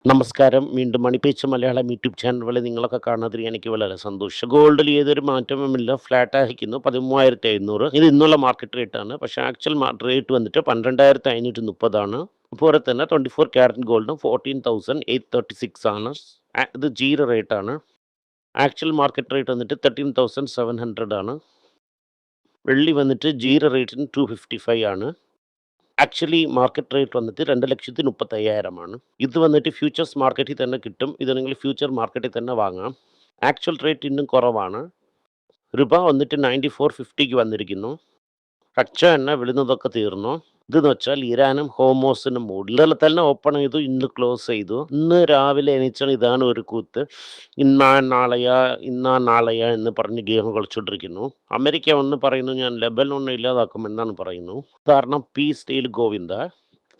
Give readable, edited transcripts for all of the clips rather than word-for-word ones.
നമസ്കാരം. വീണ്ടും മണിപ്പേച്ച് Malayalam YouTube channel വഴി നിങ്ങളൊക്കെ കാണുന്നതിൽ എനിക്ക് വളരെ സന്തോഷം. ഗോൾഡിൽ ഏതൊരു മാറ്റവുമില്ല. ഫ്ലാറ്റായിരിക്കുന്നു 13,500. ഇത് ഇന്നുള്ള മാർക്കറ്റ് റേറ്റാണ്. പക്ഷേ ആക്ച്വൽ റേറ്റ് വന്നിട്ട് 12,530 ആണ്. അതുപോലെ തന്നെ 24 ക്യാരറ്റ് ഗോൾഡും 14,836 ആണ്. ഇത് ജീരോ റേറ്റാണ്. ആക്ച്വൽ മാർക്കറ്റ് റേറ്റ് വന്നിട്ട് 13,700 ആണ്. വെള്ളി വന്നിട്ട് ജീരോ റേറ്റിന് 255 ആണ്. ആക്ച്വലി മാർക്കറ്റ് റേറ്റ് വന്നിട്ട് 2,35,000 ആണ്. ഇത് വന്നിട്ട് ഫ്യൂച്ചേഴ്സ് മാർക്കറ്റിൽ തന്നെ കിട്ടും. ഇത് നിങ്ങൾ ഫ്യൂച്ചർ മാർക്കറ്റിൽ തന്നെ വാങ്ങാം. ആക്ച്വൽ റേറ്റ് ഇന്നും കുറവാണ്. രൂപ വന്നിട്ട് 94.50ക്ക് വന്നിരിക്കുന്നു. കച്ച എണ്ണ വിടുന്നതൊക്കെ തീർന്നു. ഇതെന്ന് വെച്ചാൽ ഇറാനും ഹോമോസിനും മൂഡ് ഇന്നലെ തന്നെ ഓപ്പൺ ചെയ്തു, ഇന്ന് ക്ലോസ് ചെയ്തു. ഇന്ന് രാവിലെ എണീച്ചാൽ ഇതാണ് ഒരു കൂത്ത്. ഇന്നാ നാളെയാ എന്ന് പറഞ്ഞ് ഗെയിം കളിച്ചുകൊണ്ടിരിക്കുന്നു. അമേരിക്ക ഒന്ന് പറയുന്നു ഞാൻ ലെബനോണിനെ ഇല്ലാതാക്കുമെന്നാണ് പറയുന്നു. കാരണം പീസ് ഡീൽ ഗോവിന്ദ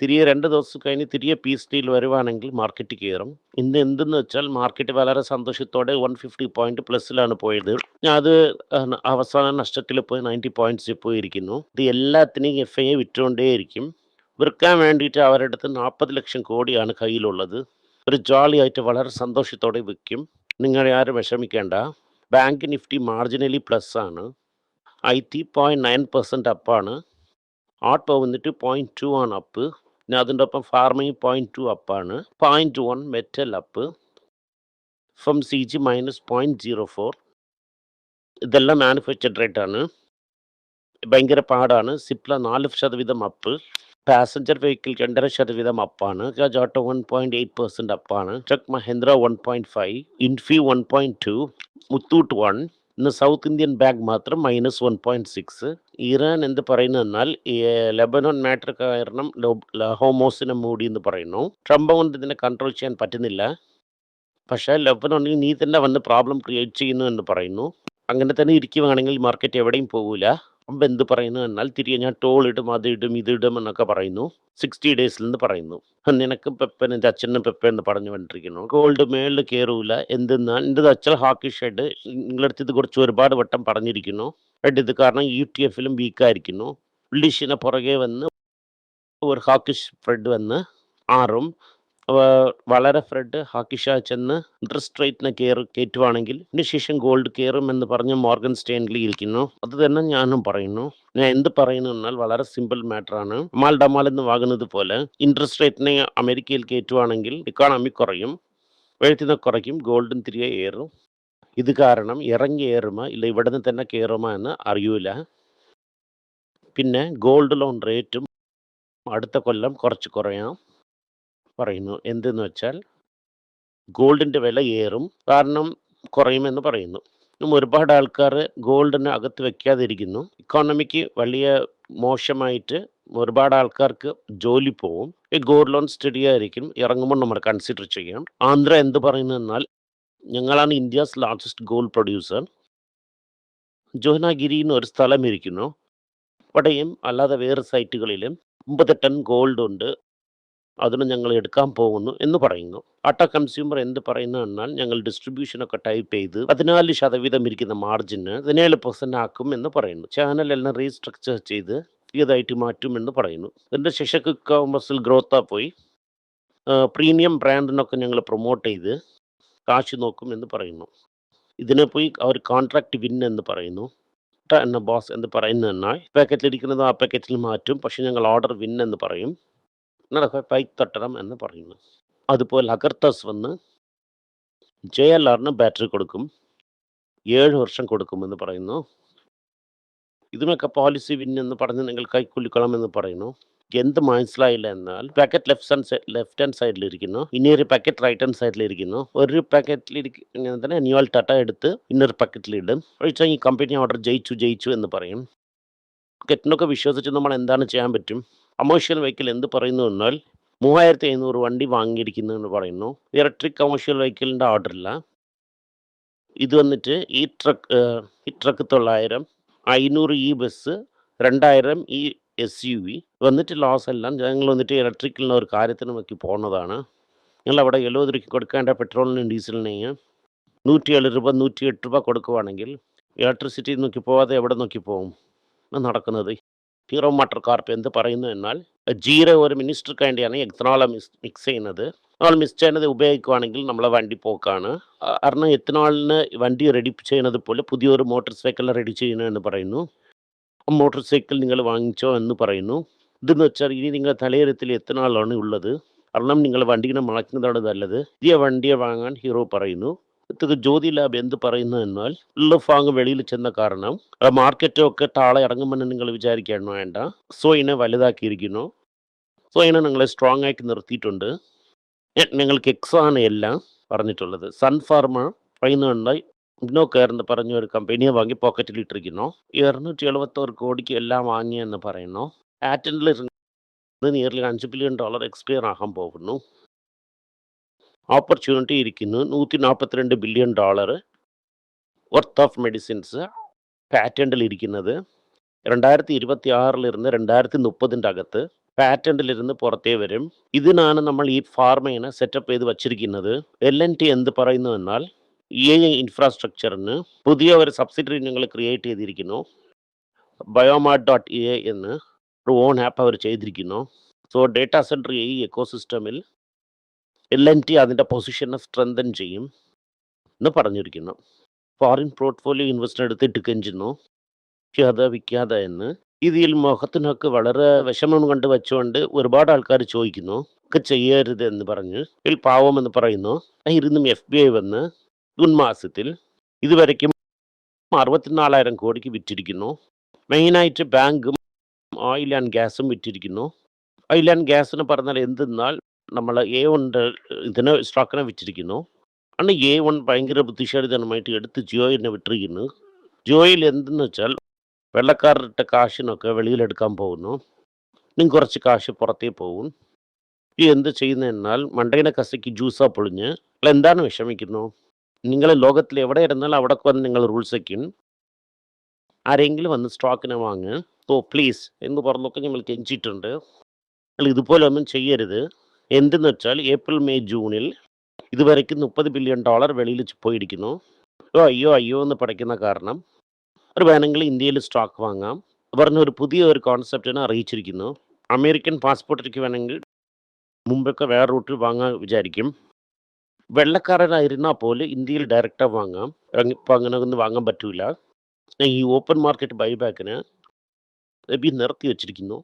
തിരികെ 2 ദിവസം കഴിഞ്ഞ് തിരികെ പീസ് ഡീൽ വരുവാണെങ്കിൽ മാർക്കറ്റ് കയറും. ഇന്ന് എന്തെന്ന് വെച്ചാൽ മാർക്കറ്റ് വളരെ സന്തോഷത്തോടെ 150 പോയിന്റ് പ്ലസ്സിലാണ് പോയത്. അത് അവസാന നഷ്ടത്തിൽ പോയി 90 പോയിന്റ്സിൽ പോയിരിക്കുന്നു. ഇത് എല്ലാത്തിനെയും FIA വിറ്റുകൊണ്ടേയിരിക്കും. വിൽക്കാൻ വേണ്ടിയിട്ട് അവരുടെ അടുത്ത് 40 ലക്ഷം കോടിയാണ് കയ്യിലുള്ളത്. ഒരു ജോളിയായിട്ട് വളരെ സന്തോഷത്തോടെ വിൽക്കും. നിങ്ങൾ ആരും വിഷമിക്കേണ്ട. ബാങ്ക് നിഫ്റ്റി മാർജിനലി പ്ലസ് ആണ്. IT 0.9% അപ്പാണ്. ഓട്ടോ വന്നിട്ട് 0.2 ആണ് അപ്പ്. പിന്നെ അതിൻ്റെ ഒപ്പം ഫാർമയും 0.2 അപ്പാണ്. 0.1 മെറ്റൽ അപ്പ്. FMCG -0.04. ഇതെല്ലാം മാനുഫാക്ചർഡ് റേറ്റ് ആണ്. ഭയങ്കര പാടാണ്. സിപ്ല 4% അപ്പ്. പാസഞ്ചർ വെഹിക്കിൾ 2.5% അപ്പാണ്. ബജാജ് ഓട്ടോ 1.8% അപ്പാണ്. ടെക് മഹേന്ദ്ര 1.5, ഇൻഫി 1.2, മുത്തൂട്ട് 1. ഇന്ന് സൗത്ത് ഇന്ത്യൻ ബാങ്ക് മാത്രം -1.6. ഇറാൻ എന്ത് പറയുന്നു എന്നാൽ ലെബനോൺ മാറ്റർ കാരണം ഹോമോസിനെ മൂടി എന്ന് പറയുന്നു. ട്രംപ് കൊണ്ട് ഇതിനെ കൺട്രോൾ ചെയ്യാൻ പറ്റുന്നില്ല. പക്ഷേ ലെബനോണിൽ നീ തന്നെ വന്ന് പ്രോബ്ലം ക്രിയേറ്റ് ചെയ്യുന്നു എന്ന് പറയുന്നു. അങ്ങനെ തന്നെ ഇരിക്കുകയാണെങ്കിൽ മാർക്കറ്റ് എവിടെയും പോകില്ല. ട്രംപ് എന്ത് പറയുന്നു എന്നാൽ തിരികെ ഞാൻ ടോൾ ഇടും, അതിടും, ഇതിടും എന്നൊക്കെ പറയുന്നു. 60 ഡേയ്സിൽ നിന്ന് പറയുന്നു. നിനക്കും പെപ്പൻ എൻ്റെ അച്ഛനും പെപ്പ എന്ന് പറഞ്ഞു കൊണ്ടിരിക്കുന്നു. ഗോൾഡ് മേളിൽ കയറൂല. എന്തെന്നാൽ എൻ്റെ അച്ഛൻ ഹാക്കി ഷെഡ് നിങ്ങളടുത്ത് ഇത് കുറിച്ച് ഒരുപാട് വട്ടം പറഞ്ഞിരിക്കുന്നു. ഇത് കാരണം ETF-ലും വീക്കായിരിക്കുന്നു. ബുള്ളിഷിനെ പുറകെ വന്ന് ഒരു ഹാക്കി സ്പ്രെഡ് വന്ന് ആറും വളരെ ഫ്രെഡ് ഹാക്കിഷ ചെന്ന് ഇൻട്രസ്റ്റ് റേറ്റിനെ കയറ്റുവാണെങ്കിൽ അതിനുശേഷം ഗോൾഡ് കയറും എന്ന് പറഞ്ഞ് മോർഗൻ സ്റ്റേൻലി ഇരിക്കുന്നു. അത് തന്നെ ഞാനും പറയുന്നു. ഞാൻ എന്ത് പറയുന്നു എന്നാൽ വളരെ സിമ്പിൾ മാറ്ററാണ്. അമാൽ ഡമാൽ എന്ന് വാങ്ങുന്നത് പോലെ ഇൻട്രസ്റ്റ് റേറ്റിനെ അമേരിക്കയിൽ കയറ്റുവാണെങ്കിൽ ഇക്കോണമി കുറയും, വെഴുത്തിനെ കുറയ്ക്കും, ഗോൾഡും തിരികെ ഏറും. ഇത് കാരണം ഇറങ്ങി ഏറുമോ ഇല്ല ഇവിടെ നിന്ന് തന്നെ കയറുമോ എന്ന് അറിയൂല. പിന്നെ ഗോൾഡ് ലോൺ റേറ്റും അടുത്ത കൊല്ലം കുറച്ച് കുറയാം പറയുന്നു. എന്തെന്ന് വെച്ചാൽ ഗോൾഡിൻ്റെ വില ഏറും, കാരണം കുറയുമെന്ന് പറയുന്നു. ഒരുപാട് ആൾക്കാർ ഗോൾഡിന് അകത്ത് വെക്കാതിരിക്കുന്നു. ഇക്കോണമിക്ക് വലിയ മോശമായിട്ട് ഒരുപാട് ആൾക്കാർക്ക് ജോലി പോവും. ഈ ഗോൾഡ് ലോൺ സ്റ്റഡി ആയിരിക്കും, ഇറങ്ങുമ്പോൾ നമ്മൾ കൺസിഡർ ചെയ്യാം. ആന്ധ്ര എന്ത് പറയുന്നു എന്നാൽ ഞങ്ങളാണ് ഇന്ത്യസ് ലാർജസ്റ്റ് ഗോൾഡ് പ്രൊഡ്യൂസർ. ജോഹ്നഗിരി എന്നൊരു സ്ഥലം ഇരിക്കുന്നു. അവിടെയും അല്ലാതെ വേറെ സൈറ്റുകളിലും 50 ടൺ ഗോൾഡ് ഉണ്ട്, അതിന് ഞങ്ങൾ എടുക്കാൻ പോകുന്നു എന്ന് പറയുന്നു. ടാറ്റ കൺസ്യൂമർ എന്ത് പറയുന്നു എന്നാൽ ഞങ്ങൾ ഡിസ്ട്രിബ്യൂഷനൊക്കെ ടൈപ്പ് ചെയ്ത് 14% ഇരിക്കുന്ന മാർജിന് 17% ആക്കും എന്ന് പറയുന്നു. ചാനലെല്ലാം റീസ്ട്രക്ചർ ചെയ്ത് പുതിയതായിട്ട് മാറ്റും എന്ന് പറയുന്നു. ഇതിൻ്റെ ശേഷം കൊമേഴ്സിൽ ഗ്രോത്താ പോയി പ്രീമിയം ബ്രാൻഡിനൊക്കെ ഞങ്ങൾ പ്രൊമോട്ട് ചെയ്ത് കാശ് നോക്കും എന്ന് പറയുന്നു. ഇതിനെ പോയി അവർ കോൺട്രാക്ട് വിൻ എന്ന് പറയുന്നു. എന്ന ബോസ് എന്ന് പറയുന്നതെന്നാൽ പാക്കറ്റിലിരിക്കുന്നത് ആ പാക്കറ്റിൽ മാറ്റും, പക്ഷെ ഞങ്ങൾ ഓർഡർ വിൻ എന്ന് പറയും. പൈപ്പ് തട്ടണം എന്ന് പറയുന്നു. അതുപോലെ അഗർത്തസ് വന്ന് JLR-ന് ബാറ്ററി കൊടുക്കും, 7 വർഷം കൊടുക്കുമെന്ന് പറയുന്നു. ഇതിനൊക്കെ പോളിസി വിൻ എന്ന് പറഞ്ഞ് നിങ്ങൾ കൈക്കൊള്ളിക്കണം എന്ന് പറയുന്നു. എന്ത് മനസ്സിലായില്ല എന്നാൽ പാക്കറ്റ് ലെഫ്റ്റ് ഹാൻഡ് സൈഡിലിരിക്കുന്നു, ഇനിയൊരു പാക്കറ്റ് റൈറ്റ് ഹാൻഡ് സൈഡിലിരിക്കുന്നു. ഒരു പാക്കറ്റിലിരിക്കുന്ന ന്യൂവൽ ടാറ്റ എടുത്ത് ഇന്നൊരു പാക്കറ്റിലിടും. ഒഴിച്ചാൽ ഈ കമ്പനി ഓർഡർ ജയിച്ചു എന്ന് പറയും. പാക്കറ്റിനൊക്കെ വിശ്വസിച്ച് നമ്മൾ എന്താണ് ചെയ്യാൻ പറ്റും? കമേഴ്ഷ്യൽ വെഹിക്കിൾ എന്ത് പറയുന്നു എന്നാൽ 3500 വണ്ടി വാങ്ങിയിരിക്കുന്നു എന്ന് പറയുന്നു. ഇലക്ട്രിക് കമേഴ്ഷ്യൽ വെഹിക്കിളിൻ്റെ ഓർഡറില്ല. ഇത് വന്നിട്ട് ഈ ട്രക്ക് 900, 500 ഈ ബസ്, 2000 ഈ SUV വന്നിട്ട് ലോസ് എല്ലാം ഞങ്ങൾ വന്നിട്ട് ഇലക്ട്രിക്കലിന് ഒരു കാര്യത്തിന് നോക്കി പോകുന്നതാണ്. ഞങ്ങൾ അവിടെ 70 രൂപയ്ക്ക് കൊടുക്കേണ്ട പെട്രോളിനും ഡീസലിനെയും 107 രൂപ 108 രൂപ കൊടുക്കുവാണെങ്കിൽ ഇലക്ട്രിസിറ്റി നോക്കി പോവാതെ എവിടെ നോക്കി പോകും നടക്കുന്നത്? ഹീറോ മോട്ടോർ കോർപ്പ് എന്ത് പറയുന്നു എന്നാൽ ജീരോ ഒരു മിനിസ്റ്റർക്ക് വേണ്ടിയാണ് എക്സനോള മിക്സ് ചെയ്യുന്നത്. നമ്മൾ മിസ് ചെയ്യുന്നത് ഉപയോഗിക്കുകയാണെങ്കിൽ നമ്മളെ വണ്ടി പോക്കാണ്. കാരണം എത്തനാളിന് വണ്ടി റെഡി ചെയ്യുന്നത് പോലെ പുതിയൊരു മോട്ടോർ സൈക്കിൾ റെഡി ചെയ്യണമെന്ന് പറയുന്നു. മോട്ടോർ സൈക്കിൾ നിങ്ങൾ വാങ്ങിച്ചോ എന്ന് പറയുന്നു. ഇതെന്ന് വെച്ചാൽ ഇനി നിങ്ങളുടെ തലയരത്തിൽ എത്തനാളാണ് ഉള്ളത്. കാരണം നിങ്ങൾ വണ്ടീനെ മാറ്റുന്നതാണ് നല്ലത്. പുതിയ വണ്ടിയെ വാങ്ങാൻ ഹീറോ പറയുന്നു. ഇത് ജ്യോതി ലാബ് എന്ത് പറയുന്നു എന്നാൽ ഉള്ള ഫാങ് വെളിയിൽ ചെന്ന കാരണം മാർക്കറ്റൊക്കെ താഴെ ഇറങ്ങുമെന്ന് നിങ്ങൾ വിചാരിക്കാൻ വേണ്ട. സോയിനെ വലുതാക്കിയിരിക്കുന്നു. സോയിനെ നിങ്ങളെ സ്ട്രോങ് ആക്കി നിർത്തിയിട്ടുണ്ട്. നിങ്ങൾക്ക് എക്സാണ് എല്ലാം പറഞ്ഞിട്ടുള്ളത്. സൺഫാർമ പറയുന്നുണ്ടായി ഇന്നോക്കെയർ എന്ന് പറഞ്ഞ ഒരു കമ്പനിയെ വാങ്ങി പോക്കറ്റിൽ ഇട്ടിരിക്കുന്നു. 271 കോടിക്ക് എല്ലാം വാങ്ങിയെന്ന് പറയുന്നു. പാറ്റന്റിൽ നിയർലി $5 ബില്യൺ എക്സ്പയർ ആകാൻ പോകുന്നു. ഓപ്പർച്യൂണിറ്റി ഇരിക്കുന്നു. $142 ബില്യൺ വർത്ത് ഓഫ് മെഡിസിൻസ് പാറ്റന്റിൽ ഇരിക്കുന്നത്. 2026 2030 അകത്ത് പാറ്റന്റിലിരുന്ന് പുറത്തേ വരും. ഇതിനാണ് നമ്മൾ ഈ ഫാർമയെ സെറ്റപ്പ് ചെയ്ത് വച്ചിരിക്കുന്നത്. LNT എന്ത് പറയുന്നു എന്നാൽ AI ഇൻഫ്രാസ്ട്രക്ചറിന് പുതിയ ഒരു സബ്സിഡറി ഞങ്ങൾ ക്രിയേറ്റ് ചെയ്തിരിക്കുന്നു. ബയോമാർട്ട്.ai എന്ന് ഒരു ഓൺ ആപ്പ് അവർ ചെയ്തിരിക്കുന്നു. So data centre AI എക്കോസിസ്റ്റമിൽ LNT അതിൻ്റെ പൊസിഷനെ സ്ട്രെങ്തൻ ചെയ്യും എന്ന് പറഞ്ഞിരിക്കുന്നു. ഫോറിൻ പോർട്ട്ഫോളിയോ ഇൻവെസ്റ്റർ എടുത്തിട്ട് കെഞ്ചുന്നു വിൽക്കാതെ എന്ന്. ഇതിൽ മുഖത്തിനൊക്കെ വളരെ വിഷമം കണ്ട് വെച്ചുകൊണ്ട് ഒരുപാട് ആൾക്കാർ ചോദിക്കുന്നു ഒക്കെ ചെയ്യരുത് എന്ന് പറഞ്ഞ് ഇതിൽ പാവമെന്ന് പറയുന്നു. ഇരുന്നും FBI വന്ന് ജൂൺ മാസത്തിൽ ഇതുവരയ്ക്കും 64,000 കോടിക്ക് വിറ്റിരിക്കുന്നു. മെയിനായിട്ട് ബാങ്കും ഓയിൽ ആൻഡ് ഗ്യാസും വിറ്റിരിക്കുന്നു. ഓയിൽ ആൻഡ് ഗ്യാസിന് പറഞ്ഞാൽ എന്തെന്നാൽ നമ്മൾ A1 ഇതിനെ സ്റ്റോക്കിനെ വിറ്റിരിക്കുന്നു. അന്ന് A1 ഭയങ്കര ബുദ്ധിശാലിതനമായിട്ട് എടുത്ത് ജിയോയിനെ വിട്ടിരിക്കുന്നു. ജിയോയിൽ എന്തെന്ന് വെച്ചാൽ വെള്ളക്കാരുടെ കാശിനൊക്കെ വെളിയിലെടുക്കാൻ പോകുന്നു. ഇനി കുറച്ച് കാശ് പുറത്തേ പോകും. ഇത് എന്ത് ചെയ്യുന്നതെന്നാൽ മണ്ടയിലെ കസയ്ക്ക് ജ്യൂസാ പൊളിഞ്ഞ് എന്താണ് വിഷമിക്കുന്നു. നിങ്ങൾ ലോകത്തിൽ എവിടെ ഇരുന്നാലും അവിടെ വന്ന് നിങ്ങൾ റൂൾസ് വയ്ക്കും. ആരെങ്കിലും വന്ന് സ്റ്റോക്കിനെ വാങ്ങ്. സോ പ്ലീസ് എന്ന് പറഞ്ഞൊക്കെ ഞങ്ങൾ കെഞ്ചിട്ടുണ്ട്. നിങ്ങൾ ഇതുപോലെ ഒന്നും ചെയ്യരുത്. എന്തെന്ന് വെച്ചാൽ ഏപ്രിൽ മെയ് ജൂണിൽ ഇതുവരയ്ക്ക് $30 ബില്യൺ വെളിയിൽ പോയിരിക്കുന്നു. അയ്യോ എന്ന് പഠിക്കുന്ന കാരണം ഒരു വേണമെങ്കിൽ ഇന്ത്യയിൽ സ്റ്റോക്ക് വാങ്ങാം പറഞ്ഞൊരു പുതിയ ഒരു കോൺസെപ്റ്റിനെ അറിയിച്ചിരിക്കുന്നു. അമേരിക്കൻ പാസ്പോർട്ടിലേക്ക് വേണമെങ്കിൽ മുമ്പൊക്കെ വേറെ റൂട്ടിൽ വാങ്ങാൻ വിചാരിക്കും. വെള്ളക്കാരനായിരുന്നാൽ പോലും ഇന്ത്യയിൽ ഡയറക്റ്റാக വാങ്ങാം. ഇപ്പം അങ്ങനെ ഒന്നും വാങ്ങാൻ പറ്റൂല. ഈ ഓപ്പൺ മാർക്കറ്റ് ബൈബാക്കിന് നിർത്തി വച്ചിരിക്കുന്നു.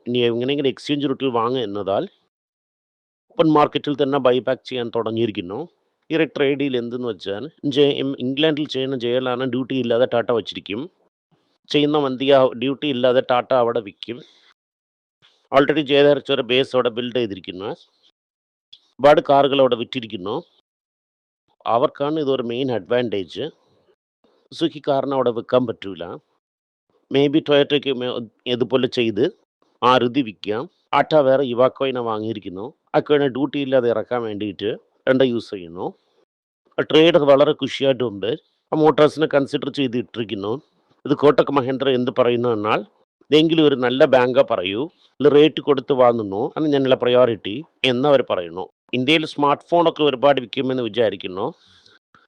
ഇനി എങ്ങനെയെങ്കിലും എക്സ്ചേഞ്ച് റൂട്ടിൽ വാങ്ങുക എന്നതാൽ ഓപ്പൺ മാർക്കറ്റിൽ തന്നെ ബൈബാക്ക് ചെയ്യാൻ തുടങ്ങിയിരിക്കുന്നു. ഈ ട്രേഡ് ഡീൽ എന്തെന്ന് വെച്ചാൽ ഇംഗ്ലണ്ടിൽ ചെയ്യുന്ന ജയിലാണ് ഡ്യൂട്ടി ഇല്ലാതെ ടാറ്റ വച്ചിരിക്കും. ചെയ്യുന്ന മന്തിയ ഡ്യൂട്ടി ഇല്ലാതെ ടാറ്റ അവിടെ വിൽക്കും. ഓൾറെഡി ജയദർച്ചൊരു ബേസ് അവിടെ ബിൽഡ് ചെയ്തിരിക്കുന്നു. ഒരുപാട് കാറുകൾ അവിടെ വിറ്റിരിക്കുന്നു. അവർക്കാണ് ഇതൊരു മെയിൻ അഡ്വാൻറ്റേജ്. സുഖി കാറിന് അവിടെ വിൽക്കാൻ പറ്റൂല. മേ ബി ടൊയോട്ടയ്ക്ക് ഇതുപോലെ ചെയ്ത് ആരുതി വിൽക്കാം. ടാറ്റ വേറെ ഇവാക്കോയിനെ വാങ്ങിയിരിക്കുന്നു. അക്കോയിനെ ഡ്യൂട്ടി ഇല്ലാതെ ഇറക്കാൻ വേണ്ടിയിട്ട് യൂസ് ചെയ്യുന്നു. ട്രേഡ് വളരെ ഖുഷിയായിട്ടുണ്ട്. മോട്ടോഴ്സിനെ കൺസിഡർ ചെയ്ത് ഇട്ടിരിക്കുന്നു. ഇത് കോട്ടക് മഹേന്ദ്ര എന്ത് പറയുന്നു എന്നാൽ ഇതെങ്കിലും ഒരു നല്ല ബാങ്കാ പറയൂ, റേറ്റ് കൊടുത്ത് വാങ്ങുന്നു അത് ഞങ്ങളുടെ പ്രയോറിറ്റി എന്നവർ പറയുന്നു. ഇന്ത്യയിൽ സ്മാർട്ട് ഫോണൊക്കെ ഒരുപാട് വിൽക്കുമെന്ന് വിചാരിക്കുന്നു.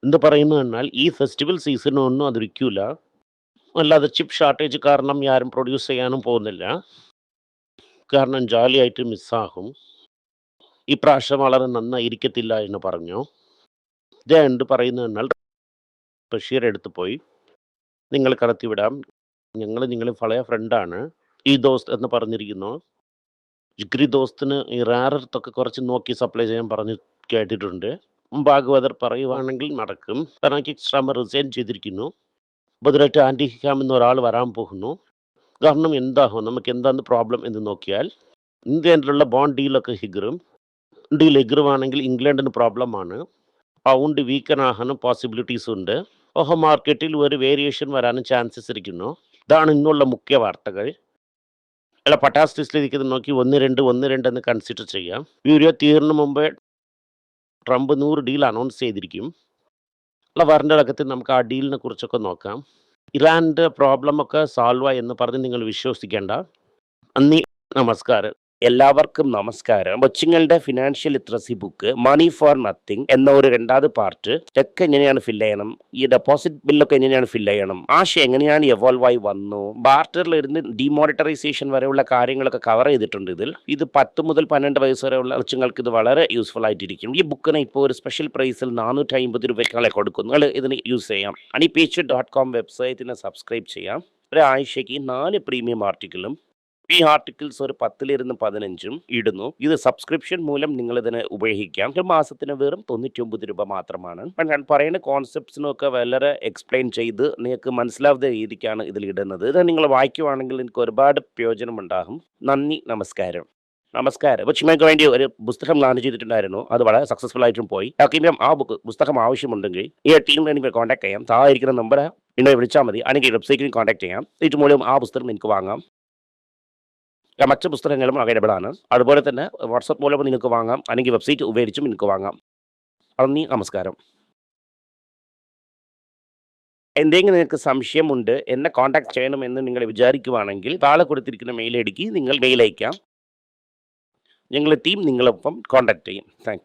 എന്ത് പറയുന്നു എന്നാൽ ഈ ഫെസ്റ്റിവൽ സീസണൊന്നും അത് വിൽക്കൂല. അല്ലാതെ ചിപ്പ് ഷോർട്ടേജ് കാരണം ആരും പ്രൊഡ്യൂസ് ചെയ്യാനും പോകുന്നില്ല. കാരണം ജോലിയായിട്ട് മിസ്സാകും. ഈ പ്രാവശ്യം വളരെ നന്നായിരിക്കത്തില്ല എന്ന് പറഞ്ഞു. ഇത് എന്ത് പറയുന്നു എന്നാൽ ബഷീർ എടുത്തു പോയി നിങ്ങൾ കടത്തിവിടാം, നിങ്ങൾ പഴയ ഫ്രണ്ടാണ് ഈ ദോസ്ത് എന്ന് പറഞ്ഞിരിക്കുന്നു. ജിഗ്രി ദോസ്തിന് ഈ റാറത്തൊക്കെ കുറച്ച് നോക്കി സപ്ലൈ ചെയ്യാൻ പറഞ്ഞ് കേട്ടിട്ടുണ്ട്. ഭാഗവതർ പറയുവാണെങ്കിൽ നടക്കും. കാരണം എക്സ്ട്രാമ റിസൈൻ ചെയ്തിരിക്കുന്നു. ബദലായിട്ട് ആൻറ്റി ഹിക്കാം എന്നൊരാൾ വരാൻ പോകുന്നു. കാരണം എന്താകും നമുക്ക് എന്താന്ന് പ്രോബ്ലം എന്ന് നോക്കിയാൽ ഇന്ത്യയിലുള്ള ബോണ്ട് ഡീലൊക്കെ ഡീൽ എഗ്രുവാണെങ്കിൽ ഇംഗ്ലണ്ടിന് പ്രോബ്ലമാണ്. പൗണ്ട് വീക്കനാകാനും പോസിബിലിറ്റീസ് ഉണ്ട്. മാർക്കറ്റിൽ ഒരു വേരിയേഷൻ വരാനും ചാൻസസ് ഇരിക്കുന്നു. ഇതാണ് ഇന്നുള്ള മുഖ്യ വാർത്തകൾ. അല്ല പട്ടാസ് ലിസ്റ്റിലിരിക്കുന്നത് നോക്കി 1-2 എന്ന് കൺസിഡർ ചെയ്യാം. വീഡിയോ തീർന്നു മുമ്പേ ട്രംപ് 100 ഡീൽ അനൗൺസ് ചെയ്തിരിക്കും. അല്ല വരൻ്റെ അകത്ത് നമുക്ക് ആ ഡീലിനെ കുറിച്ചൊക്കെ നോക്കാം. ഇറാൻ്റെ പ്രോബ്ലമൊക്കെ സോൾവ് ആയി എന്ന് പറഞ്ഞ് നിങ്ങൾ വിശ്വസിക്കേണ്ട. നന്ദി, നമസ്കാരം. എല്ലാവർക്കും നമസ്കാരം. കൊച്ചുങ്ങളുടെ financial literacy book money for nothing എന്ന ഒരു രണ്ടാമത് പാർട്ട് ചെക്ക് എങ്ങനെയാണ് ഫില്ല് ചെയ്യണം, ഈ ഡെപ്പോസിറ്റ് ബില്ലൊക്കെ എങ്ങനെയാണ് ഫില്ല് ചെയ്യണം, ആശയം എങ്ങനെയാണ് എവോൾവ് ആയി വന്നു, ബാർട്ടറിലിരുന്ന് ഡിമോണിറ്ററൈസേഷൻ വരെയുള്ള കാര്യങ്ങളൊക്കെ കവർ ചെയ്തിട്ടുണ്ട്. ഇത് 10 മുതൽ 12 വയസ്സ് വരെയുള്ള കൊച്ചുങ്ങൾക്ക് ഇത് വളരെ യൂസ്ഫുൾ ആയിട്ടിരിക്കും. ഈ ബുക്കിന് ഇപ്പോൾ ഒരു സ്പെഷ്യൽ പ്രൈസിൽ 450 രൂപയ്ക്കാളെ കൊടുക്കും. നിങ്ങൾ ഇതിന് യൂസ് ചെയ്യാം. honeypage.com വെബ്സൈറ്റിനെ സബ്സ്ക്രൈബ് ചെയ്യാം. ഒരാഴ്ചയ്ക്ക് 4 പ്രീമിയം ആർട്ടിക്കിളും ഈ ആർട്ടിക്കിൾസ് ഒരു 10 15 ഇടുന്നു. ഇത് സബ്സ്ക്രിപ്ഷൻ മൂലം നിങ്ങൾ ഇതിനെ ഉപയോഗിക്കാം. ഒരു മാസത്തിന് വെറും 99 രൂപ മാത്രമാണ്. ഞാൻ പറയുന്ന കോൺസെപ്റ്റ്സിനൊക്കെ വളരെ എക്സ്പ്ലെയിൻ ചെയ്ത് നിങ്ങൾക്ക് മനസ്സിലാവുന്ന രീതിക്കാണ് ഇതിൽ ഇടുന്നത്. ഇത് നിങ്ങൾ വായിക്കുവാണെങ്കിൽ നിങ്ങൾക്ക് ഒരുപാട് പ്രയോജനം ഉണ്ടാകും. നന്ദി, നമസ്കാരം. അപ്പോൾ ചിമ്മയ്ക്ക് വേണ്ടി ഒരു പുസ്തകം ലോഞ്ച് ചെയ്തിട്ടുണ്ടായിരുന്നു. അത് വളരെ സക്സസ്ഫുൾ ആയിട്ടും പോയി. ആർക്കെങ്കിലും ആ പുസ്തകം ആവശ്യമുണ്ടെങ്കിൽ ഈ ടീമിനെ എനിക്ക് കോൺടാക്ട് ചെയ്യാം. താഴെ ഇരിക്കുന്ന നമ്പർ എന്നെ വിളിച്ചാൽ മതി. അല്ലെങ്കിൽ വെബ്സൈറ്റിൽ കോൺടാക്ട് ചെയ്യാം. ഇത് മൂലം ആ പുസ്തകം നിങ്ങൾക്ക് വാങ്ങാം. മറ്റ് പുസ്തകങ്ങളും അവൈലബിൾ ആണ്. അതുപോലെ തന്നെ വാട്സപ്പ് മൂലം നിങ്ങൾക്ക് വാങ്ങാം, അല്ലെങ്കിൽ വെബ്സൈറ്റ് ഉപയോഗിച്ചും നിങ്ങൾക്ക് വാങ്ങാം. നന്ദി, നമസ്കാരം. എന്തെങ്കിലും നിങ്ങൾക്ക് സംശയമുണ്ട്, എന്നെ കോൺടാക്ട് ചെയ്യണമെന്ന് നിങ്ങൾ വിചാരിക്കുവാണെങ്കിൽ താഴെ കൊടുത്തിരിക്കുന്ന മെയിൽ ഐ ഡിക്ക് നിങ്ങൾ മെയിൽ അയക്കാം. ഞങ്ങളുടെ ടീം നിങ്ങളൊപ്പം കോൺടാക്ട് ചെയ്യും. Thank you.